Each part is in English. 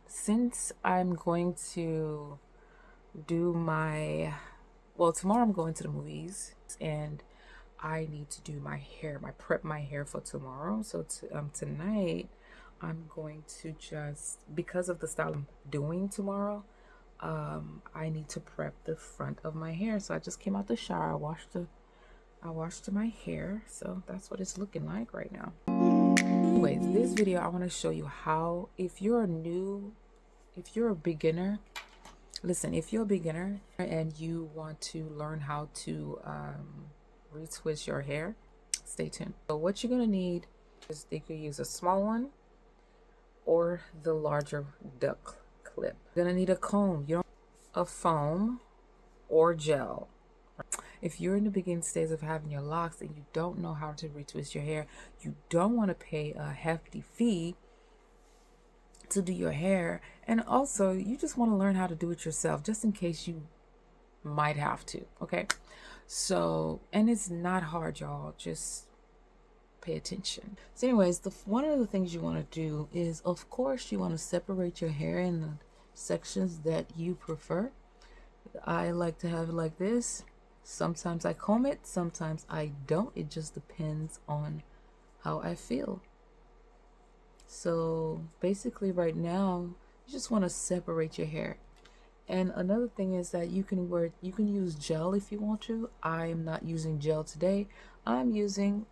Since I'm going to do tomorrow I'm going to the movies and I need to do my hair, prep my hair for tomorrow. So tonight I'm going to because of the style I'm doing tomorrow, I need to prep the front of my hair. So I just came out the shower, I washed my hair, so that's what it's looking like right now. Anyways, this video I want to show you how, if you're a beginner, listen, if you're a beginner and you want to learn how to retwist your hair, stay tuned. So what you're gonna need is, you could use a small one or the larger duck clip. You're gonna need a comb, a foam or gel. If you're in the beginning stage of having your locks and you don't know how to retwist your hair, you don't want to pay a hefty fee to do your hair, and also you just want to learn how to do it yourself just in case you might have to. Okay, so, and it's not hard, y'all, just pay attention. So anyways, one of the things you want to do is, of course, you want to separate your hair in the sections that you prefer. I like to have it like this. Sometimes I comb it, sometimes I don't. It just depends on how I feel. So basically right now, you just want to separate your hair. And another thing is that you can use gel if you want to. I am not using gel today. I'm using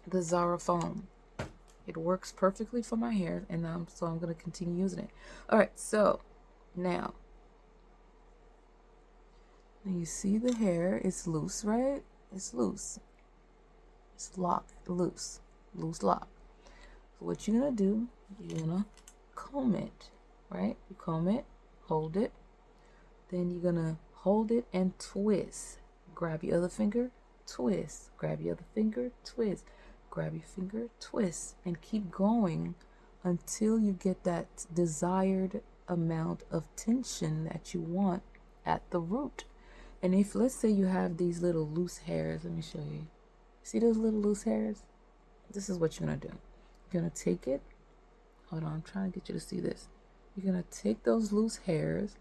the Zara foam. It works perfectly for my hair, and so I'm going to continue using it. All right, so now you see the hair is loose, right? It's loose. It's loose lock. So what you're gonna do, you're gonna comb it, right? You comb it, hold it, then you're gonna hold it and twist. Grab your other finger, twist. Grab your other finger, twist. Grab your finger, twist, and keep going until you get that desired amount of tension that you want at the root. And if, let's say, you have these little loose hairs, let me show you. See those little loose hairs? This is what you're gonna do. You're gonna take it. Hold on, I'm trying to get you to see this. You're gonna take those loose hairs,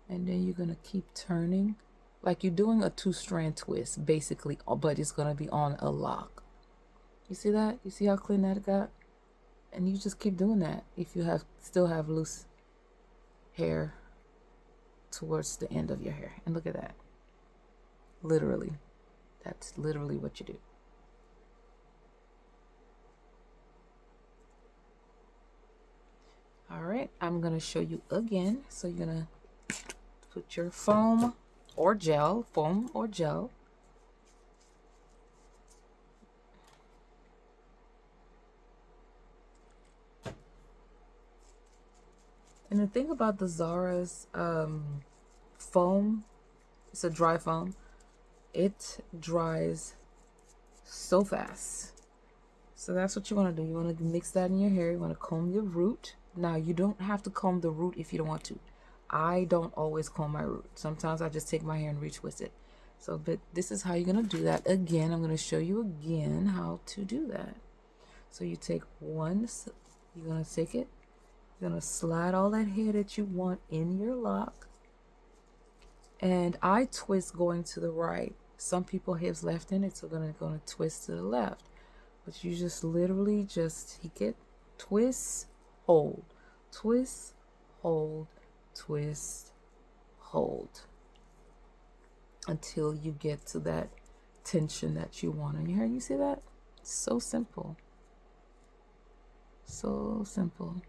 and then you're gonna keep turning like you're doing a 2-strand twist, basically, but it's gonna be on a lock. You see that? You see how clean that got? And you just keep doing that if you still have loose hair towards the end of your hair. And look at that. Literally, that's literally what you do. All right, I'm gonna show you again. So you're gonna put your foam or gel. And the thing about the Zara's foam, it's a dry foam. It dries so fast. So that's what you want to do. You want to mix that in your hair. You want to comb your root. Now, you don't have to comb the root if you don't want to. I don't always comb my root. Sometimes I just take my hair and retwist it. So, but this is how you're going to do that. Again, I'm going to show you again how to do that. So you take one, you're going to take it. You're going to slide all that hair that you want in your lock. And I twist going to the right. Some people have left in it, so they're going to twist to the left. But you just literally just take it, twist, hold, twist, hold, twist, hold, until you get to that tension that you want in your hair. You see that? It's so simple. So simple.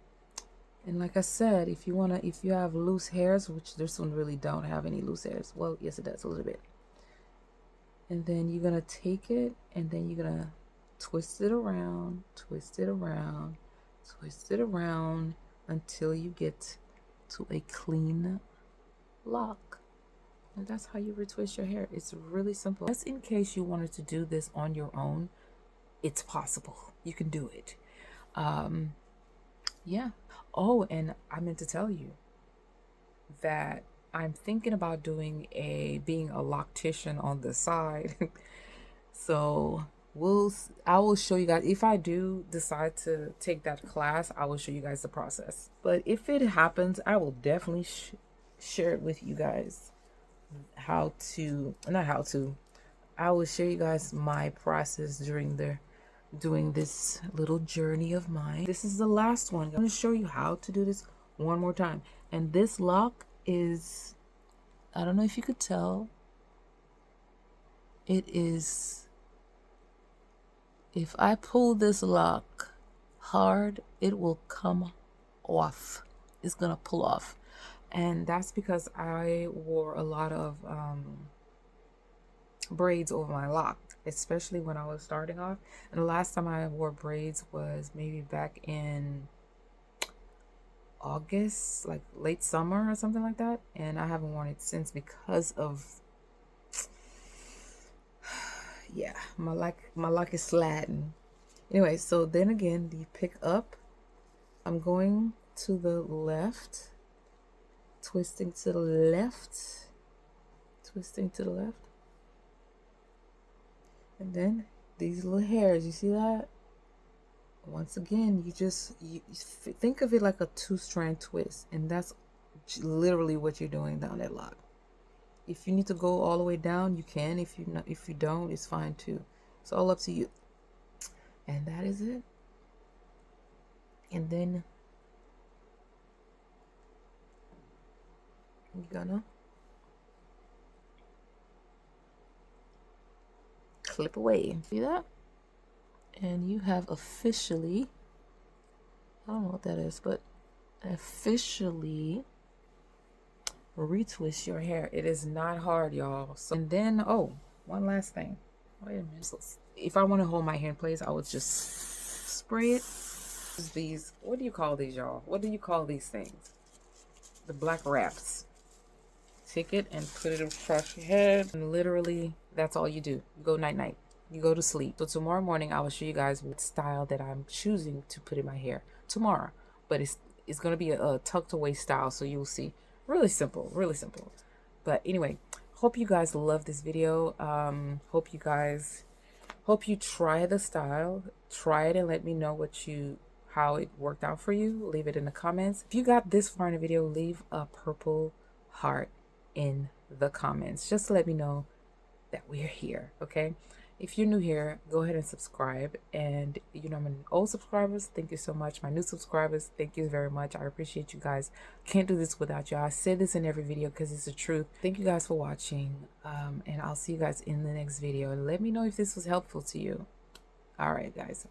And like I said, if you have loose hairs, which this one really don't have any loose hairs. Well, yes, it does a little bit. And then you're gonna take it, and then you're gonna twist it around, twist it around, twist it around until you get to a clean lock. And that's how you retwist your hair. It's really simple. Just in case you wanted to do this on your own, it's possible. You can do it. Yeah. Oh, and I meant to tell you that I'm thinking about being a loctician on the side. So I will show you guys. If I do decide to take that class, I will show you guys the process. But if it happens, I will definitely share it with you guys. How to, not how to, I will show you guys my process during doing this little journey of mine. This is the last one. I'm going to show you how to do this one more time. And this lock is, I don't know if you could tell, it is, if I pull this lock hard, it will come off. It's gonna pull off. And that's because I wore a lot of braids over my lock, especially when I was starting off. And the last time I wore braids was maybe back in August, like late summer or something like that. And I haven't worn it since because of, yeah, my lock is sliding. Anyway, so then again, you pick up. I'm going to the left, twisting to the left, twisting to the left. And then these little hairs, you see that? Once again, you think of it like a 2-strand twist, and that's literally what you're doing down that lock. If you need to go all the way down, you can. If you don't, it's fine too. It's all up to you. And that is it. And then you're gonna clip away. See that? And you have officially, I don't know what that is, but officially retwist your hair. It is not hard, y'all. So, and then, oh, one last thing. Wait a minute. So if I want to hold my hair in place, I would just spray it. These, what do you call these, y'all? What do you call these things? The black wraps. Take it and put it across your head, and literally that's all you do. You go night night. You go to sleep. So tomorrow morning I will show you guys what style that I'm choosing to put in my hair tomorrow. But it's gonna be a tucked away style, so you'll see. Really simple, really simple. But anyway, hope you guys love this video. Hope you try the style. Try it and let me know how it worked out for you. Leave it in the comments. If you got this far in the video, leave a purple heart in the comments. Just to let me know that we're here, okay? If you're new here, go ahead and subscribe. And my old subscribers, thank you so much. My new subscribers, thank you very much. I appreciate you guys. Can't do this without you. I say this in every video because it's the truth. Thank you guys for watching. And I'll see you guys in the next video. And let me know if this was helpful to you. All right, guys.